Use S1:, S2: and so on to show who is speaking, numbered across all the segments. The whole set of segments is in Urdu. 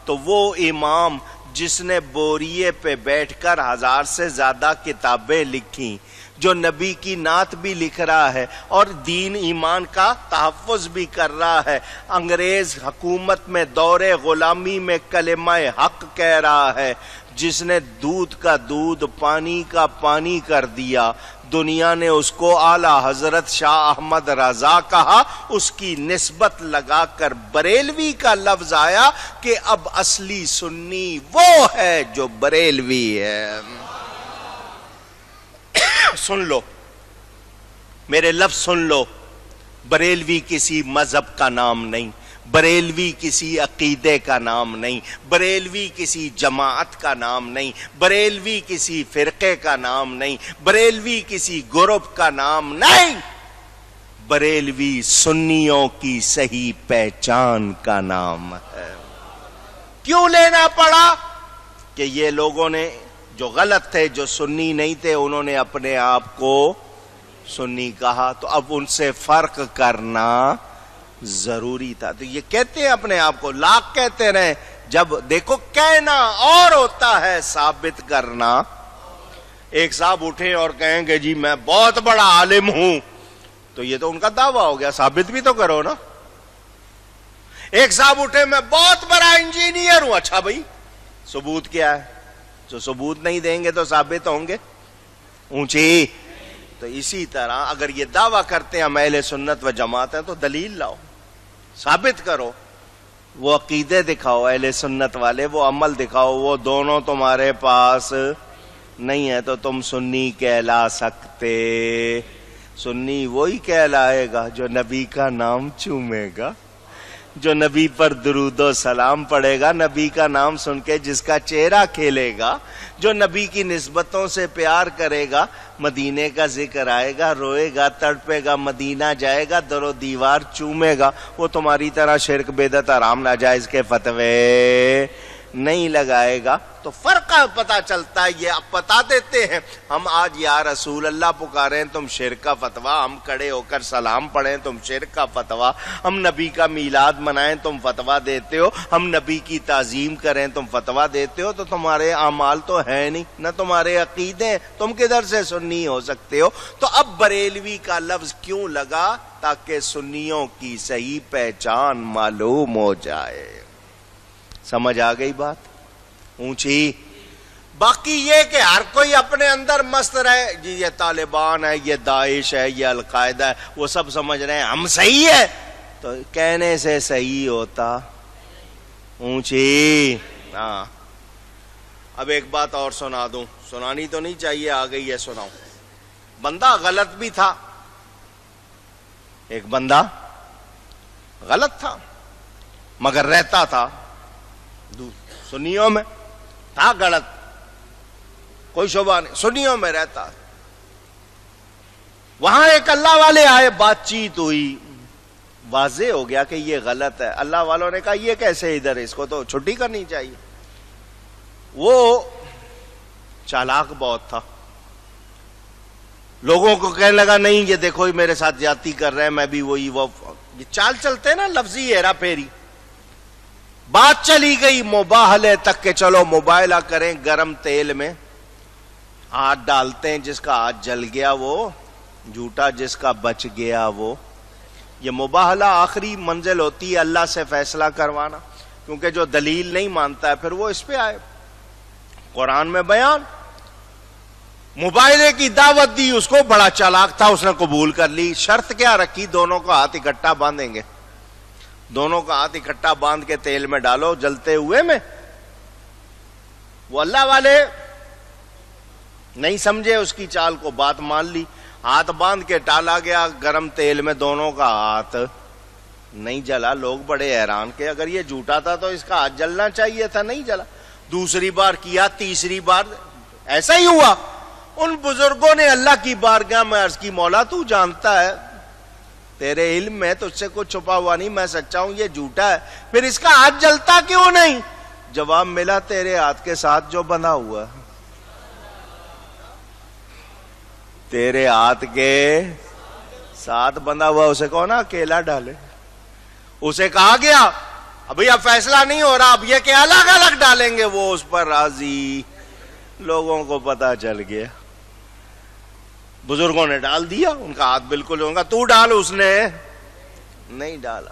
S1: تو وہ امام جس نے بوریے پہ بیٹھ کر 1000 سے زیادہ کتابیں لکھی، جو نبی کی نعت بھی لکھ رہا ہے اور دین ایمان کا تحفظ بھی کر رہا ہے، انگریز حکومت میں دور غلامی میں کلمہ حق کہہ رہا ہے، جس نے دودھ کا دودھ پانی کا پانی کر دیا، دنیا نے اس کو اعلیٰ حضرت شاہ احمد رضا کہا، اس کی نسبت لگا کر بریلوی کا لفظ آیا کہ اب اصلی سنی وہ ہے جو بریلوی ہے۔ سن لو میرے لفظ، سن لو، بریلوی کسی مذہب کا نام نہیں، بریلوی کسی عقیدے کا نام نہیں، بریلوی کسی جماعت کا نام نہیں، بریلوی کسی فرقے کا نام نہیں، بریلوی کسی گروپ کا نام نہیں، بریلوی سنیوں کی صحیح پہچان کا نام ہے۔ کیوں لینا پڑا؟ کہ یہ لوگوں نے جو غلط تھے، جو سنی نہیں تھے، انہوں نے اپنے آپ کو سنی کہا، تو اب ان سے فرق کرنا ضروری تھا۔ تو یہ کہتے ہیں اپنے آپ کو، لاکھ کہتے رہے، جب دیکھو کہنا اور ہوتا ہے ثابت کرنا۔ ایک صاحب اٹھے اور کہیں کہ جی میں بہت بڑا عالم ہوں، تو یہ تو ان کا دعویٰ ہو گیا، ثابت بھی تو کرو نا۔ ایک صاحب اٹھے میں بہت بڑا انجینئر ہوں، اچھا بھائی ثبوت کیا ہے؟ جو ثبوت نہیں دیں گے تو ثابت ہوں گے اونچی۔ تو اسی طرح اگر یہ دعویٰ کرتے ہیں ہم اہل سنت و جماعت ہیں تو دلیل لاؤ، ثابت کرو، وہ عقیدے دکھاؤ اہل سنت والے، وہ عمل دکھاؤ، وہ دونوں تمہارے پاس نہیں ہے تو تم سنی کہلا سکتے۔ سنی وہی کہلائے گا جو نبی کا نام چومے گا، جو نبی پر درود و سلام پڑھے گا، نبی کا نام سن کے جس کا چہرہ کھیلے گا، جو نبی کی نسبتوں سے پیار کرے گا، مدینے کا ذکر آئے گا، روئے گا، تڑپے گا، مدینہ جائے گا، در و دیوار چومے گا، وہ تمہاری طرح شرک بدعت حرام ناجائز کے فتوے نہیں لگائے گا۔ تو فرق پتا چلتا ہے، یہ اب بتا دیتے ہیں ہم آج یا رسول اللہ پکاریں تم شرک کا فتویٰ، ہم کھڑے ہو کر سلام پڑھیں تم شرک کا فتویٰ، ہم نبی کا میلاد منائیں تم فتویٰ دیتے ہو، ہم نبی کی تعظیم کریں تم فتویٰ دیتے ہو، تو تمہارے اعمال تو ہیں نہیں، نہ تمہارے عقیدے، تم کدھر سے سنی ہو سکتے ہو؟ تو اب بریلوی کا لفظ کیوں لگا؟ تاکہ سنیوں کی صحیح پہچان معلوم ہو جائے۔ سمجھ آ گئی بات؟ اونچی۔ باقی یہ کہ ہر کوئی اپنے اندر مست رہے، جی یہ طالبان ہے، یہ داعش ہے، یہ القاعدہ ہے، وہ سب سمجھ رہے ہیں ہم صحیح ہے، تو کہنے سے صحیح ہوتا؟ اونچی۔ ہاں، اب ایک بات اور سنا دوں، سنانی تو نہیں چاہیے، آ گئی ہے سناؤں۔ بندہ غلط بھی تھا، ایک بندہ غلط تھا مگر رہتا تھا سنیوں میں، تھا غلط کوئی شبہ نہیں، سنیوں میں رہتا۔ وہاں ایک اللہ والے آئے، بات چیت ہوئی، واضح ہو گیا کہ یہ غلط ہے۔ اللہ والوں نے کہا یہ کیسے ادھر، اس کو تو چھٹی کرنی چاہیے۔ وہ چالاک بہت تھا، لوگوں کو کہنے لگا نہیں یہ دیکھو یہ میرے ساتھ زیادتی کر رہے ہیں، میں بھی وہی، وہ یہ چال چلتے ہیں نا لفظی ہیرا پھیری۔ بات چلی گئی مباہلے تک کہ چلو مباہلہ کریں، گرم تیل میں ہاتھ ڈالتے ہیں، جس کا ہاتھ جل گیا وہ جھوٹا، جس کا بچ گیا وہ۔ یہ مباہلہ آخری منزل ہوتی ہے اللہ سے فیصلہ کروانا، کیونکہ جو دلیل نہیں مانتا ہے پھر وہ اس پہ آئے۔ قرآن میں بیان، مباہلے کی دعوت دی، اس کو بڑا چالاک تھا، اس نے قبول کر لی۔ شرط کیا رکھی؟ دونوں کا ہاتھ اکٹھا باندھیں گے، دونوں کا ہاتھ اکٹھا باندھ کے تیل میں ڈالو جلتے ہوئے میں۔ وہ اللہ والے نہیں سمجھے اس کی چال کو، بات مان لی، ہاتھ باندھ کے ڈالا گیا گرم تیل میں، دونوں کا ہاتھ نہیں جلا۔ لوگ بڑے حیران کہ اگر یہ جھوٹا تھا تو اس کا ہاتھ جلنا چاہیے تھا، نہیں جلا۔ دوسری بار کیا، تیسری بار ایسا ہی ہوا۔ ان بزرگوں نے اللہ کی بارگاہ میں عرض کی، مولا تو جانتا ہے، تیرے علم میں تجھ سے کچھ چھپا ہوا نہیں، میں سچا ہوں، یہ جھوٹا ہے، پھر اس کا ہاتھ جلتا کیوں نہیں؟ جواب ملا تیرے ہاتھ کے ساتھ جو بندھا ہوا ہے، تیرے ہاتھ کے ساتھ بندھا ہوا، اسے کہو نا اکیلا ڈالے۔ اسے کہا گیا ابھی اب فیصلہ نہیں ہو رہا، اب یہ کہ الگ الگ ڈالیں گے، وہ اس پر راضی. لوگوں کو پتا چل گیا، بزرگوں نے ڈال دیا، ان کا ہاتھ بالکل ہوگا، تو ڈال، اس نے نہیں ڈالا.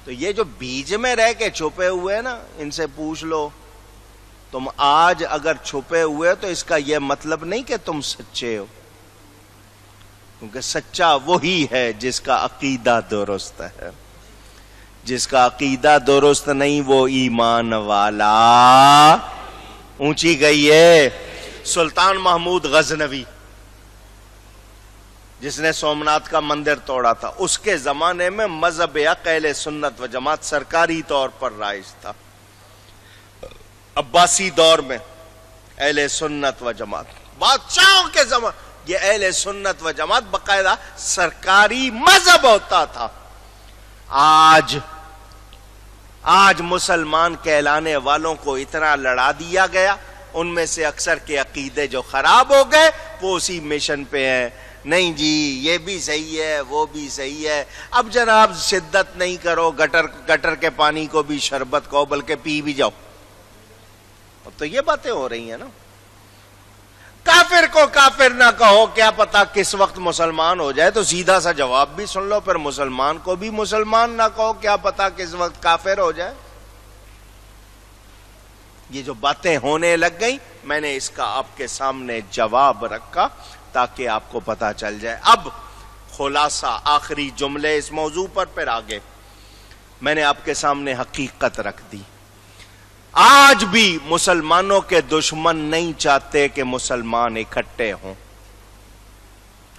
S1: تو یہ جو بیج میں رہ کے چھپے ہوئے نا، ان سے پوچھ لو، تم آج اگر چھپے ہوئے تو اس کا یہ مطلب نہیں کہ تم سچے ہو، کیونکہ سچا وہی ہے جس کا عقیدہ درست ہے. جس کا عقیدہ درست نہیں وہ ایمان والا. اونچی گئی ہے. سلطان محمود غزنوی جس نے سومناتھ کا مندر توڑا تھا، اس کے زمانے میں مذہب حق اہل سنت و جماعت سرکاری طور پر رائج تھا. عباسی دور میں اہل سنت و جماعت، بادشاہوں کے زمانے یہ اہل سنت و جماعت باقاعدہ سرکاری مذہب ہوتا تھا. آج مسلمان کہلانے والوں کو اتنا لڑا دیا گیا، ان میں سے اکثر کے عقیدے جو خراب ہو گئے وہ اسی مشن پہ ہیں. نہیں جی یہ بھی صحیح ہے، وہ بھی صحیح ہے. اب جناب شدت نہیں کرو، گٹر کے پانی کو بھی شربت کہو، بلکہ پی بھی جاؤ. اب تو یہ باتیں ہو رہی ہیں نا. کافر کو کافر نہ کہو، کیا پتا کس وقت مسلمان ہو جائے. تو سیدھا سا جواب بھی سن لو، پھر مسلمان کو بھی مسلمان نہ کہو، کیا پتا کس وقت کافر ہو جائے. یہ جو باتیں ہونے لگ گئیں، میں نے اس کا آپ کے سامنے جواب رکھا تاکہ آپ کو پتا چل جائے. اب خلاصہ آخری جملے اس موضوع پر، پھر آگے میں نے آپ کے سامنے حقیقت رکھ دی. آج بھی مسلمانوں کے دشمن نہیں چاہتے کہ مسلمان اکٹھے ہوں.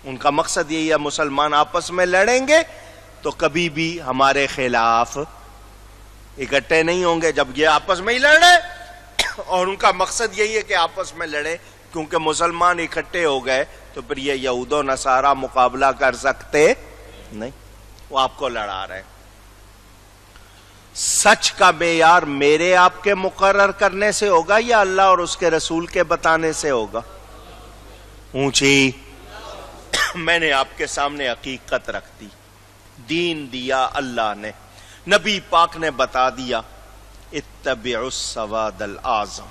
S1: ان کا مقصد یہی ہے مسلمان آپس میں لڑیں گے تو کبھی بھی ہمارے خلاف اکٹھے نہیں ہوں گے. جب یہ آپس میں ہی لڑے، اور ان کا مقصد یہی ہے کہ آپس میں لڑیں، کیونکہ مسلمان اکٹھے ہو گئے تو پھر یہ یہود و نصارہ مقابلہ کر سکتے نہیں، وہ آپ کو لڑا رہے ہیں. سچ کا معیار میرے آپ کے مقرر کرنے سے ہوگا یا اللہ اور اس کے رسول کے بتانے سے ہوگا؟ اونچی. میں نے آپ کے سامنے حقیقت رکھ دی. دین دیا اللہ نے، نبی پاک نے بتا دیا، اتبعوا السواد الاعظم،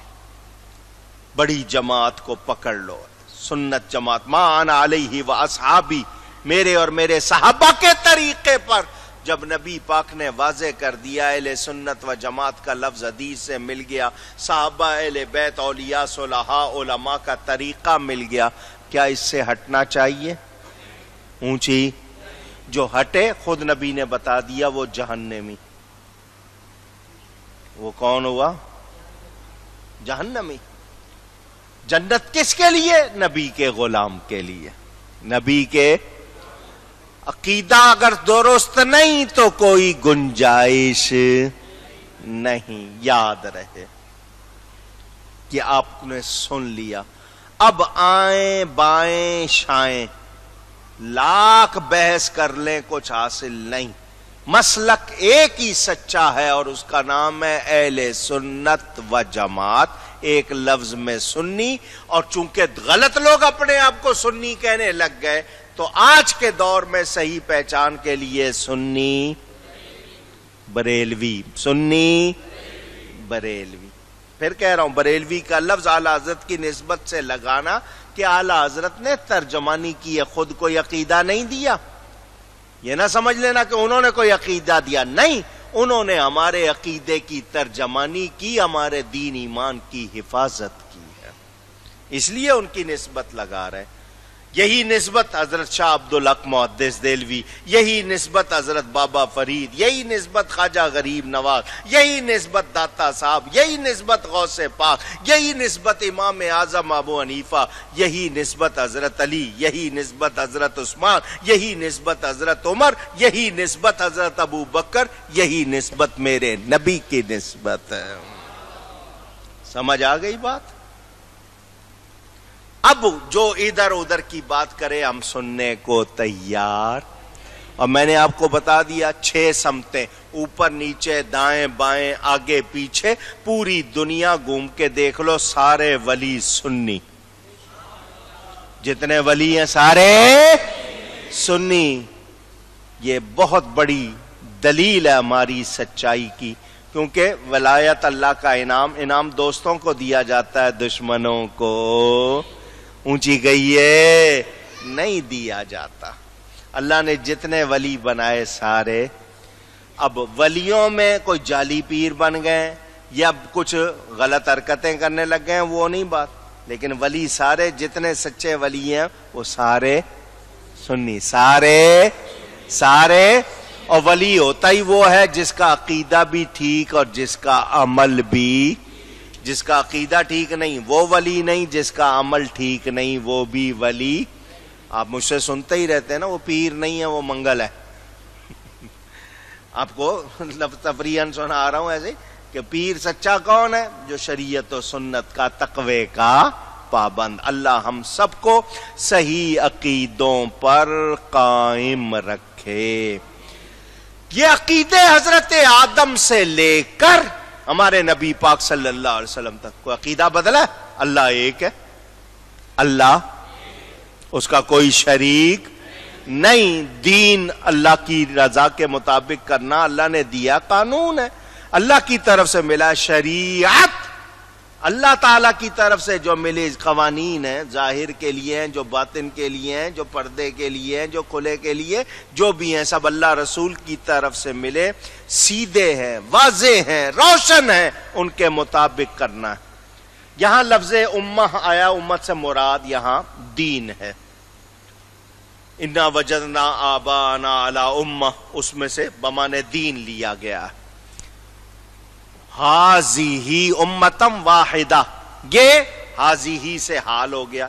S1: بڑی جماعت کو پکڑ لو، سنت جماعت، ما انا علیہ و اصحابی، میرے اور میرے صحابہ کے طریقے پر. جب نبی پاک نے واضح کر دیا، اہل سنت و جماعت کا لفظ حدیث سے مل گیا، صحابہ، اہل بیت، اولیاء، صلحاء، علماء کا طریقہ مل گیا، کیا اس سے ہٹنا چاہیے؟ اونچی. جو ہٹے خود نبی نے بتا دیا وہ جہنمی. وہ کون ہوا؟ جہنمی. جنت کس کے لیے؟ نبی کے غلام کے لیے. نبی کے عقیدہ اگر درست نہیں تو کوئی گنجائش نہیں. یاد رہے کہ آپ نے سن لیا. اب آئیں بائیں شائیں لاکھ بحث کر لیں، کچھ حاصل نہیں. مسلک ایک ہی سچا ہے اور اس کا نام ہے اہل سنت و جماعت. ایک لفظ میں سنی، اور چونکہ غلط لوگ اپنے آپ کو سنی کہنے لگ گئے تو آج کے دور میں صحیح پہچان کے لیے سنی بریلوی، سنی بریلوی. پھر کہہ رہا ہوں بریلوی کا لفظ اعلیٰ حضرت کی نسبت سے لگانا کہ اعلیٰ حضرت نے ترجمانی کی ہے، خود کوئی عقیدہ نہیں دیا. یہ نہ سمجھ لینا کہ انہوں نے کوئی عقیدہ دیا، نہیں، انہوں نے ہمارے عقیدے کی ترجمانی کی، ہمارے دین ایمان کی حفاظت کی ہے، اس لیے ان کی نسبت لگا رہے. یہی نسبت حضرت شاہ عبدالحق محدث دہلوی، یہی نسبت حضرت بابا فرید، یہی نسبت خواجہ غریب نواز، یہی نسبت داتا صاحب، یہی نسبت غوث پاک، یہی نسبت امام اعظم ابو حنیفہ، یہی نسبت حضرت علی، یہی نسبت حضرت عثمان، یہی نسبت حضرت عمر، یہی نسبت حضرت ابو بکر، یہی نسبت میرے نبی کی نسبت ہے. سمجھ آ گئی بات؟ اب جو ادھر ادھر کی بات کرے ہم سننے کو تیار. اور میں نے آپ کو بتا دیا 6 سمتیں، اوپر نیچے دائیں بائیں آگے پیچھے، پوری دنیا گھوم کے دیکھ لو، سارے ولی سنی. جتنے ولی ہیں سارے سنی. یہ بہت بڑی دلیل ہے ہماری سچائی کی. کیونکہ ولایت اللہ کا انعام دوستوں کو دیا جاتا ہے، دشمنوں کو اونچی گئیے نہیں دیا جاتا۔ اللہ نے جتنے ولی بنائے سارے، اب ولیوں میں کوئی جعلی پیر بن گئے یا کچھ غلط حرکتیں کرنے لگ گئے، وہ نہیں بات، لیکن ولی سارے جتنے سچے ولی ہیں وہ سارے سنی، سارے اور ولی ہوتا ہی وہ ہے جس کا عقیدہ بھی ٹھیک اور جس کا عمل بھی، جس کا عقیدہ ٹھیک نہیں وہ ولی نہیں، جس کا عمل ٹھیک نہیں وہ بھی ولی۔ آپ مجھ سے سنتے ہی رہتے ہیں نا، وہ پیر نہیں ہے وہ منگل ہے۔ آپ کو تفریحاً سنا رہا ہوں ایسے کہ پیر سچا کون ہے؟ جو شریعت و سنت کا، تقوی کا پابند۔ اللہ ہم سب کو صحیح عقیدوں پر قائم رکھے۔ یہ عقیدے حضرت آدم سے لے کر ہمارے نبی پاک صلی اللہ علیہ وسلم تک کوئی عقیدہ بدلا ہے؟ اللہ ایک ہے، اللہ اس کا کوئی شریک نہیں۔ دین اللہ کی رضا کے مطابق کرنا اللہ نے دیا قانون ہے، اللہ کی طرف سے ملا شریعت، اللہ تعالیٰ کی طرف سے جو ملے قوانین ہیں، ظاہر کے لیے ہیں، جو باطن کے لیے ہیں، جو پردے کے لیے ہیں، جو کھلے کے لیے، جو بھی ہیں سب اللہ رسول کی طرف سے ملے، سیدھے ہیں، واضح ہیں، روشن ہیں، ان کے مطابق کرنا ہے۔ یہاں لفظ امہ آیا، امت سے مراد یہاں دین ہے۔ انا وجدنا آبانا علی امہ، اس میں سے بمانے دین لیا گیا ہے۔ ہذہ امتم واحدہ، یہ ہذہ سے حال ہو گیا،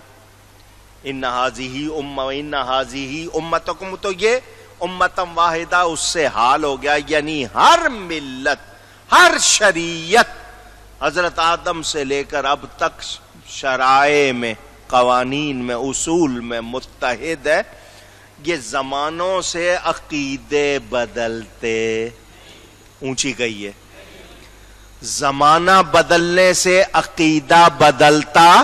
S1: ان ہذہ امہ ان ہذہ امتکم، تو یہ امتم واحدہ اس سے حال ہو گیا، یعنی ہر ملت، ہر شریعت حضرت آدم سے لے کر اب تک شرائع میں، قوانین میں، اصول میں متحد ہے۔ یہ زمانوں سے عقیدے بدلتے، اونچی گئی ہے، زمانہ بدلنے سے عقیدہ بدلتا۔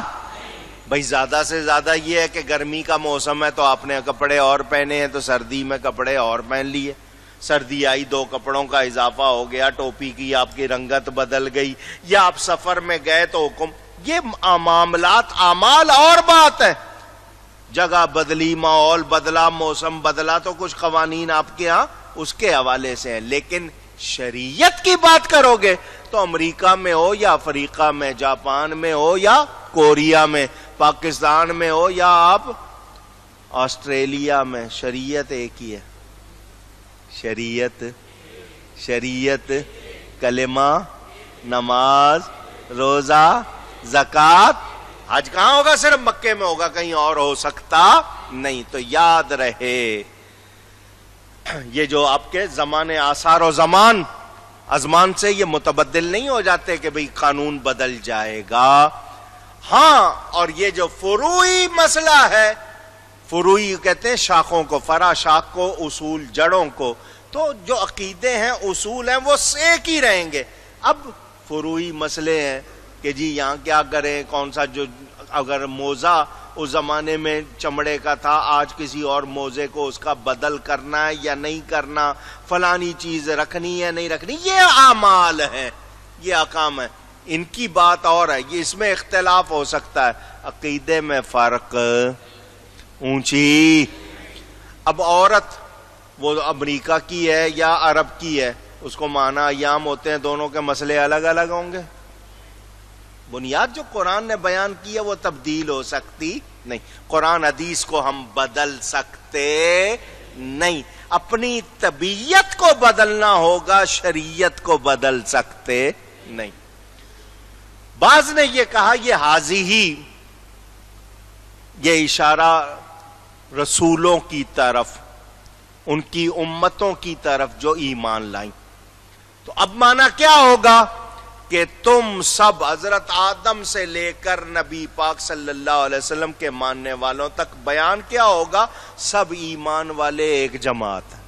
S1: بھائی زیادہ سے زیادہ یہ ہے کہ گرمی کا موسم ہے تو آپ نے کپڑے اور پہنے ہیں، تو سردی میں کپڑے اور پہن لیے، سردی آئی 2 کپڑوں کا اضافہ ہو گیا، ٹوپی کی آپ کی رنگت بدل گئی، یا آپ سفر میں گئے تو حکم، یہ معاملات اعمال اور بات ہے۔ جگہ بدلی، ماحول بدلا، موسم بدلا، تو کچھ قوانین آپ کے ہاں اس کے حوالے سے ہیں، لیکن شریعت کی بات کرو گے تو امریکہ میں ہو یا افریقہ میں، جاپان میں ہو یا کوریا میں، پاکستان میں ہو یا آپ آسٹریلیا میں، شریعت ایک ہی ہے۔ شریعت کلمہ، نماز، روزہ، زکوٰۃ۔ حج کہاں ہوگا؟ صرف مکے میں ہوگا، کہیں اور ہو سکتا نہیں۔ تو یاد رہے یہ جو آپ کے زمانے، آثار و زمان، ازمان سے یہ متبدل نہیں ہو جاتے کہ بھئی قانون بدل جائے گا۔ ہاں، اور یہ جو فروعی مسئلہ ہے، فروعی کہتے ہیں شاخوں کو، فرع شاخ کو، اصول جڑوں کو، تو جو عقیدے ہیں، اصول ہیں، وہ ایک ہی رہیں گے۔ اب فروعی مسئلے ہیں کہ جی یہاں کیا کریں، کون سا، جو اگر موزہ اس زمانے میں چمڑے کا تھا، آج کسی اور موزے کو اس کا بدل کرنا ہے یا نہیں کرنا، فلانی چیز رکھنی ہے نہیں رکھنی، یہ اعمال ہیں، یہ احکام ہیں، ان کی بات اور ہے، یہ اس میں اختلاف ہو سکتا ہے، عقیدے میں فرق اونچی۔ اب عورت وہ امریکہ کی ہے یا عرب کی ہے، اس کو معنی ایام ہوتے ہیں، دونوں کے مسئلے الگ الگ ہوں گے۔ بنیاد جو قرآن نے بیان کی ہے وہ تبدیل ہو سکتی نہیں، قرآن حدیث کو ہم بدل سکتے نہیں، اپنی طبیعت کو بدلنا ہوگا، شریعت کو بدل سکتے نہیں۔ بعض نے یہ کہا یہ حاضی، یہ اشارہ رسولوں کی طرف، ان کی امتوں کی طرف جو ایمان لائیں۔ تو اب معنی کیا ہوگا کہ تم سب حضرت آدم سے لے کر نبی پاک صلی اللہ علیہ وسلم کے ماننے والوں تک بیان کیا ہوگا؟ سب ایمان والے ایک جماعت ہیں۔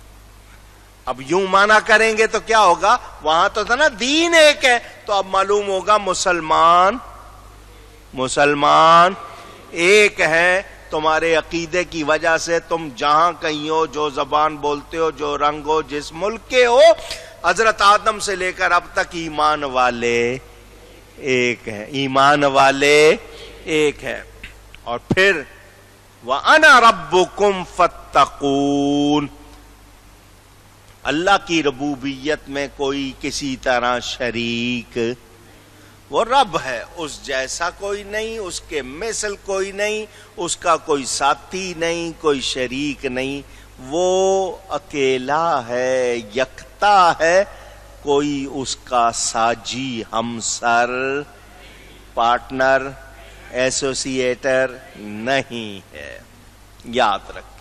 S1: اب یوں معنی کریں گے تو کیا ہوگا؟ وہاں تو تھا نا دین ایک ہے، تو اب معلوم ہوگا مسلمان ایک ہے۔ تمہارے عقیدے کی وجہ سے تم جہاں کہیں ہو، جو زبان بولتے ہو، جو رنگ ہو، جس ملک کے ہو، حضرت آدم سے لے کر اب تک ایمان والے ایک ہیں، ایمان والے ایک ہیں۔ اور پھر وَأَنَا رَبُّكُمْ فَاتَّقُونَ، اللہ کی ربوبیت میں کوئی کسی طرح شریک، وہ رب ہے، اس جیسا کوئی نہیں، اس کے مثل کوئی نہیں، اس کا کوئی ساتھی نہیں، کوئی شریک نہیں، وہ اکیلا ہے، یکتا ہے، کوئی اس کا ساجی، ہمسر، پارٹنر، ایسوسیٹر نہیں ہے۔ یاد رکھ